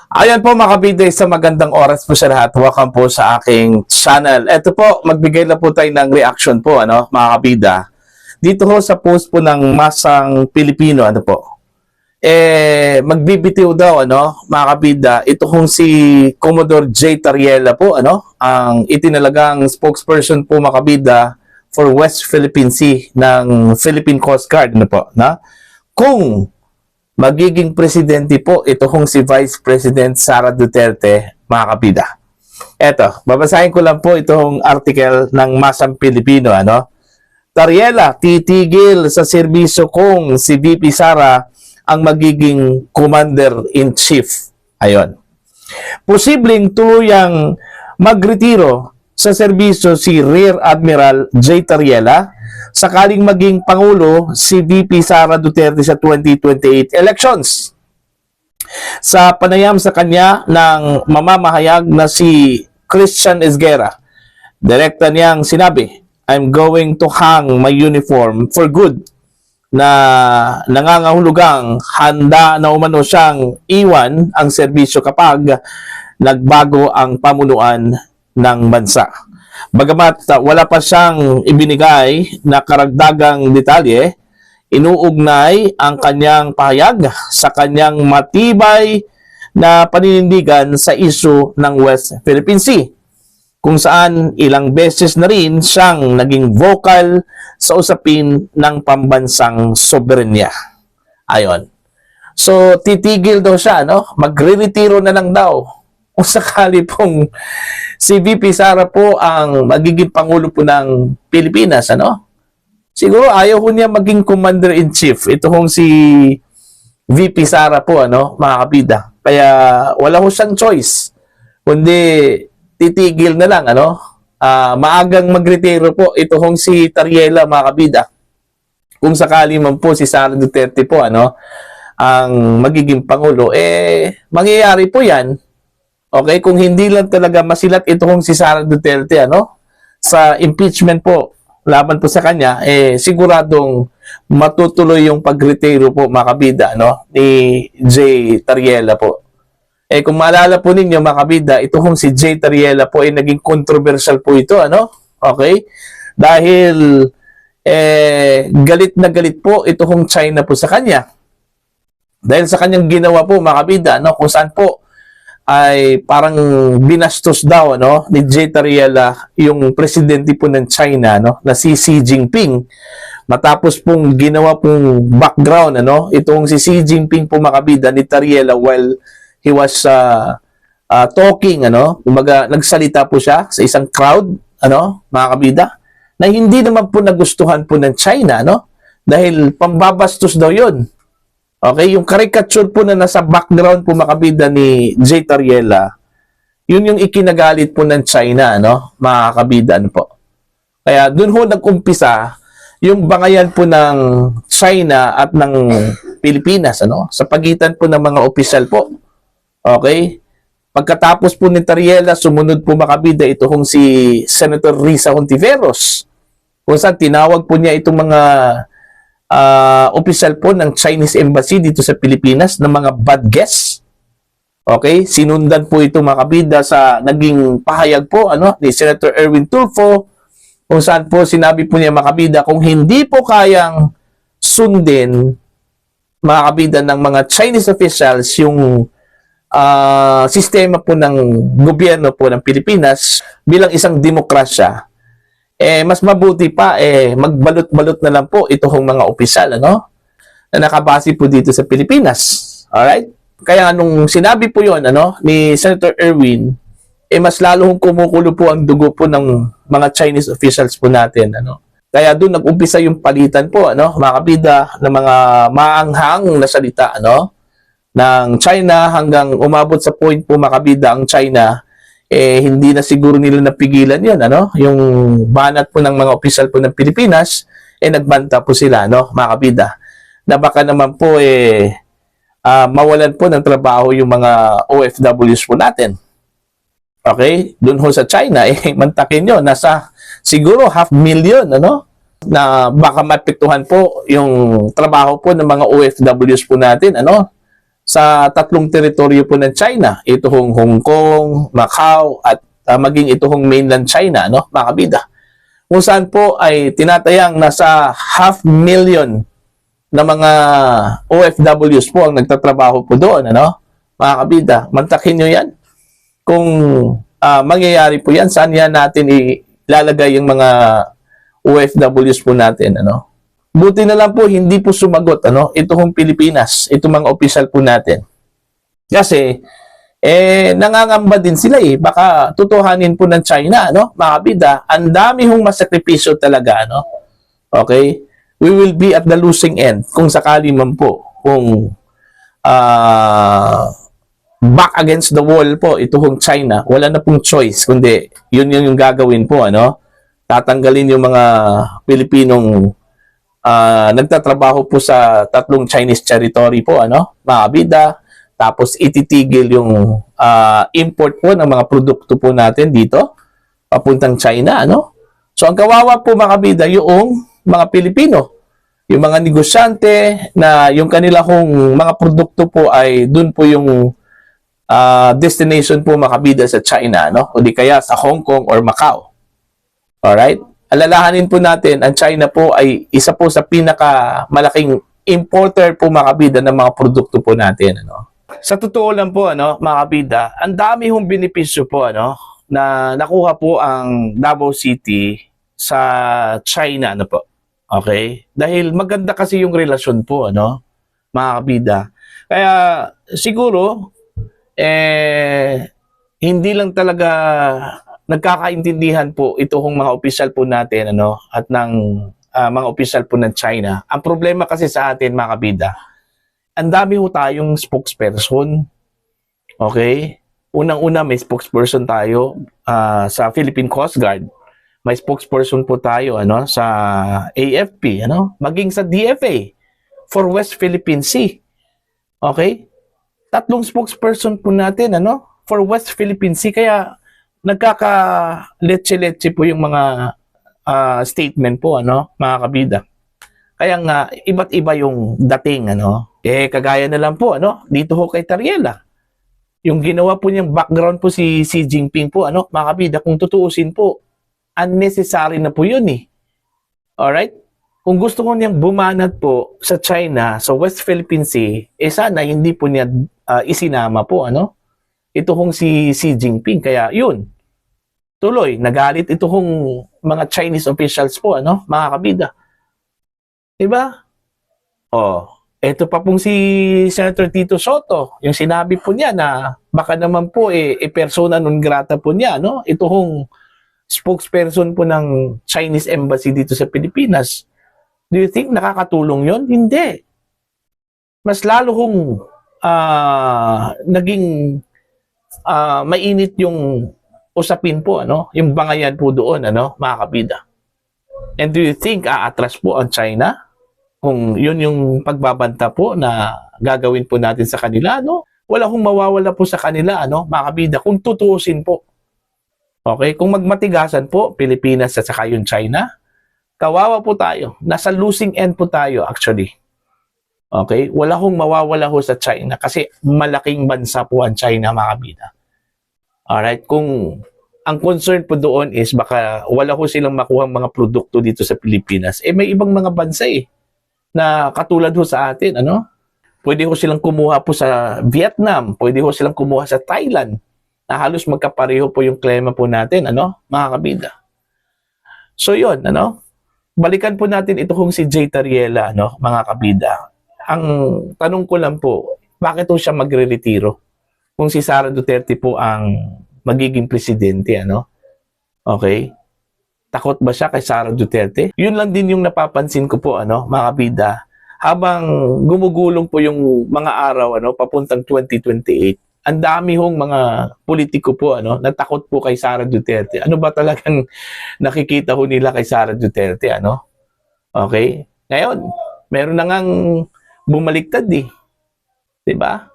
Ayan po mga kabida, sa magandang oras po sa lahat. Welcome po sa aking channel. Ito po, magbigay na po tayo ng reaction po, mga kabida. Dito ho sa post po ng Masang Pilipino, magbibitiw daw, mga kabida, ito kung si Commodore J. Tariela po, ang itinalagang spokesperson po mga kabida for West Philippine Sea ng Philippine Coast Guard, kung magiging presidente po ito kung si Vice President Sara Duterte, mga kabida. Eto, babasahin ko lang po itong article ng Masang Pilipino, Tariela, titigil sa serbisyo kung si VP Sara ang magiging Commander-in-Chief. Ayon. Posibleng tuluyang magretiro sa serbisyo si Rear Admiral J. Tariela sakaling maging Pangulo si VP Sara Duterte sa 2028 elections. Sa panayam sa kanya ng mamamahayag na si Christian Esguerra, direkta niyang sinabi, "I'm going to hang my uniform for good," na nangangahulugang handa na umano siyang iwan ang serbisyo kapag nagbago ang pamunuan ng bansa. Bagamat wala pa siyang ibinigay na karagdagang detalye, inuugnay ang kanyang pahayag sa kanyang matibay na paninindigan sa isyu ng West Philippine Sea, kung saan ilang beses na rin siyang naging vocal sa usapin ng pambansang soberenya. Ayon. So, titigil daw siya, magre-retiro na lang daw kung sakali pong si VP Sara po ang magiging Pangulo po ng Pilipinas, Siguro ayaw ko niya maging Commander-in-Chief. Ito kung si VP Sara po, mga kabida. Kaya wala ko siyang choice. Kundi titigil na lang, maagang magretiro po. Ito kung si Tariela, mga kabida. Kung sakali man po si Sara Duterte po, ang magiging Pangulo, mangyayari po yan. Okay, kung hindi lang talaga masilat ito kung si Sara Duterte, sa impeachment po, laban po sa kanya, siguradong matutuloy yung pagretiro po, mga kabida, ni J. Tariela po. Kung maalala po ninyo, mga kabida, ito kung si J. Tariela po, naging controversial po ito, Okay? Dahil, galit na galit po ito kung China po sa kanya. Dahil sa kanyang ginawa po, mga kabida, kung saan po, ay parang binastos daw ni J. Tariela yung presidente po ng China na si Xi Jinping. Matapos pong ginawa pong background itong si Xi Jinping po makabida ni Tariela while he was talking kumbaga nagsalita po siya sa isang crowd mga kabida na hindi naman po nagustuhan po ng China dahil pambabastos daw yon. Okay, yung caricature po na nasa background po makabida ni J. Tariela, yun yung ikinagalit po ng China, mga kabida po. Kaya dun ho nag-umpisa yung bangayan po ng China at ng Pilipinas, sa pagitan po ng mga opisyal po. Okay? Pagkatapos po ni Tariela, sumunod po makabida ito kung si Senator Risa Hontiveros, kung saan tinawag po niya itong mga opisyal po ng Chinese Embassy dito sa Pilipinas ng mga bad guests. Okay? Sinundan po ito mga kabida sa naging pahayag po ni Senator Erwin Tulfo, kung saan po sinabi po niya mga kabida kung hindi po kayang sundin mga kabida ng mga Chinese officials yung sistema po ng gobyerno po ng Pilipinas bilang isang demokrasya, mas mabuti pa magbalot-balot na lang po itong mga opisyal na nakabase po dito sa Pilipinas. Alright? Kaya nung sinabi po yon ni Senator Erwin, mas lalo kumukulo po ang dugo po ng mga Chinese officials po natin. Kaya doon nag-umpisa yung palitan po mga kabida ng mga maanghang na salita ng China hanggang umabot sa point po mga kabida ang China hindi na siguro nila napigilan yun, yung banat po ng mga opisyal po ng Pilipinas, nagbanta po sila, mga kabida, na baka naman po, mawalan po ng trabaho yung mga OFWs po natin. Okay? Doon ho sa China, mantakin nyo, nasa siguro 500,000, na baka mapektuhan po yung trabaho po ng mga OFWs po natin, sa tatlong teritoryo po ng China. Ito Hong Kong, Macau, at maging ito mainland China, no, mga kabida. Kung saan po ay tinatayang nasa 500,000 na mga OFWs po ang nagtatrabaho po doon, ano, mga kabida. Mantakin nyo yan. Kung mangyayari po yan, saan yan natin ilalagay yung mga OFWs po natin, ano. Buti na lang po, hindi po sumagot, ano, ito Pilipinas, ito mga opisyal po natin. Kasi, nangangamba din sila baka tutuhanin po ng China, ano, mga kabida, ang dami masakripisyo talaga, ano. Okay? We will be at the losing end kung sakali man po, kung back against the wall po, ito China, wala na pong choice, kundi yun yung gagawin po, ano. Tatanggalin yung mga Pilipinong nagtatrabaho po sa tatlong Chinese territory po, ano, mga kabida. Tapos ititigil yung import po ng mga produkto po natin dito papuntang China, ano. So ang kawawa po, mga kabida, yung mga Pilipino, yung mga negosyante na yung kanila mga produkto po ay dun po yung destination po, mga kabida, sa China, no, o di kaya sa Hong Kong or Macau. Alright? Alalahanin po natin, ang China po ay isa po sa pinakamalaking importer po, mga kabida, ng mga produkto po natin, ano. Sa totoo lang po, ano, mga kabida, ang dami benepisyo po, ano, na nakuha po ang Davao City sa China, ano po. Okay? Dahil maganda kasi yung relasyon po, ano, mga kabida. Kaya siguro hindi lang talaga nagkakaintindihan po itong mga opisyal po natin, ano, at ng mga opisyal po ng China. Ang problema kasi sa atin, mga kabida, ang dami tayong spokesperson. Okay? Unang-una, may spokesperson tayo sa Philippine Coast Guard. May spokesperson po tayo, ano, sa AFP, ano, maging sa DFA for West Philippine Sea. Okay? Tatlong spokesperson po natin, ano, for West Philippine Sea. Kaya nagkaka-letse-letse po yung mga statement po, ano, mga kabida. Kaya nga, iba't iba yung dating, ano. Kagaya na lang po, ano, dito kay Tariela. Yung ginawa po niyang background po si Xi Jinping po, ano, mga kabida, kung tutuusin po, unnecessary na po yun Alright? Kung gusto ko niyang bumanat po sa China, sa West Philippine Sea, sana hindi po niya isinama po, ano, ito si Xi Jinping. Kaya yun, tuloy, nagalit ito mga Chinese officials po, ano, mga kabida. Diba? Ito pa pong si Senator Tito Soto, yung sinabi po niya na baka naman po persona non grata po niya, no? Ito spokesperson po ng Chinese Embassy dito sa Pilipinas. Do you think nakakatulong yon? Hindi. Mas lalo naging mainit yung usapin po, ano? Yung bangayan po doon, ano, mga kabida. And do you think aatras po ang China? Kung yun yung pagbabanta po na gagawin po natin sa kanila, no? Wala mawawala po sa kanila, ano, mga kabida, kung tutuusin po. Okay? Kung magmatigasan po, Pilipinas at saka yung China, kawawa po tayo. Nasa losing end po tayo, actually. Okay? Wala mawawala sa China kasi malaking bansa po ang China, mga kabida. Alright? Kung ang concern po doon is baka wala silang makuha mga produkto dito sa Pilipinas, may ibang mga bansa na katulad sa atin, ano? Pwede silang kumuha po sa Vietnam, pwede silang kumuha sa Thailand, na halos magkapareho po yung klima po natin, ano, mga kabida. So yun, ano, balikan po natin ito si Jay Tariela, ano, mga kabida. Ang tanong ko lang po, bakit siya magre-retiro? Kung si Sara Duterte po ang magiging presidente, ano? Okay? Takot ba siya kay Sara Duterte? Yun lang din yung napapansin ko po, ano, mga kabida. Habang gumugulong po yung mga araw, ano, papuntang 2028, ang dami mga politiko po, ano, natakot po kay Sara Duterte. Ano ba talagang nakikita nila kay Sara Duterte, ano? Okay? Ngayon, meron na ngang bumaliktad Diba?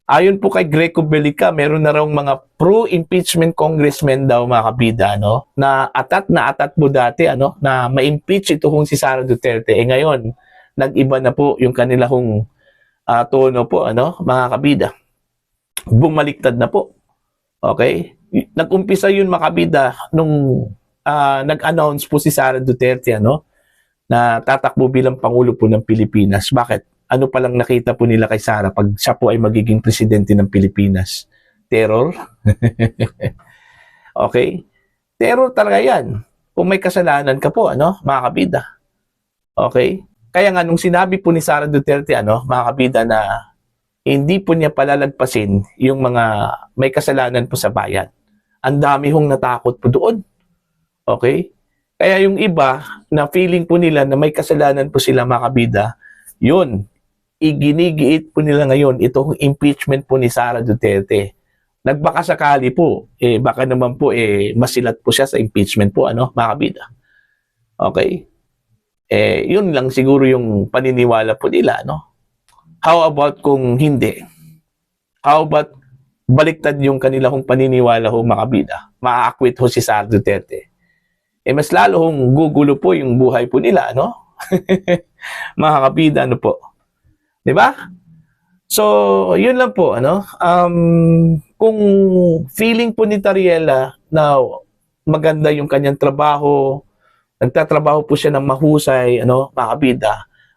Ayon po kay Greco Belica, meron na raw mga pro-impeachment congressmen daw, mga kabida, no, na atat po dati, ano, na ma-impeach ito si Sara Duterte. Ngayon, nag-iba na po yung kanila tono po, ano, mga kabida. Bumaliktad na po. Okay? Nag-umpisa yun, mga kabida, nung nag-announce po si Sara Duterte, ano, na tatakbo bilang Pangulo po ng Pilipinas. Bakit? Ano palang nakita po nila kay Sara pag siya po ay magiging presidente ng Pilipinas? Terror? Okay? Terror talaga yan. Kung may kasalanan ka po, ano, mga kabida. Okay? Kaya nga, nung sinabi po ni Sara Duterte, ano, mga kabida, na hindi po niya palalagpasin yung mga may kasalanan po sa bayan. Ang dami hong natakot po doon. Okay? Kaya yung iba, na feeling po nila na may kasalanan po sila, mga kabida, yun, iginigiit po nila ngayon itong impeachment po ni Sara Duterte. Nagbaka sakali po, baka naman po masilat po siya sa impeachment po, ano, mga kabida. Okay? Yun lang siguro yung paniniwala po nila, no? How about kung hindi? How about baliktad yung kanilang paniniwala ho, mga kabida? Maa-acquit ho si Sara Duterte. Mas lalo hong gugulo po yung buhay po nila, no? Mga kabida, ano po? 'Di ba? So, yun lang po, ano? Kung feeling po ni Tariela na maganda yung kanyang trabaho, nagtatrabaho po siya ng mahusay, ano, mga kabida,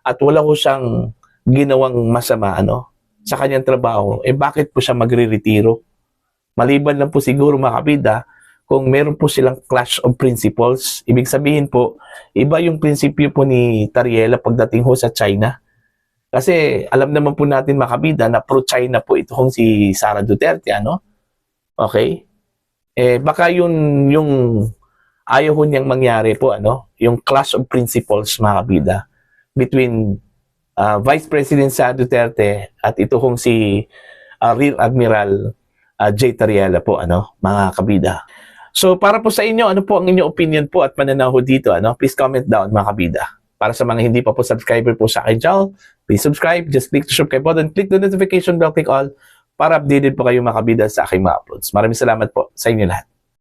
at wala ko siyang ginawang masama, ano, sa kanyang trabaho, bakit po siya magre-retiro? Maliban lang po siguro, mga kabida, kung meron po silang clash of principles. Ibig sabihin po, iba yung prinsipyo po ni Tariela pagdating ho sa China. Kasi alam naman po natin, mga kabida, na pro-China po ito kung si Sara Duterte, ano? Okay? Baka yun yung ayaw ho niyang mangyari po, ano? Yung clash of principles, mga kabida, between Vice President Sara Duterte at ito kung si Rear Admiral J. Tariela po, ano, mga kabida. So, para po sa inyo, ano po ang inyong opinion po at pananaw dito, ano? Please comment down, mga kabida. Para sa mga hindi pa po subscriber po sa akin channel, please subscribe. Just click the subscribe button, click the notification bell, click all para updated po kayo, mga kabida, sa aking mga uploads. Maraming salamat po sa inyo lahat.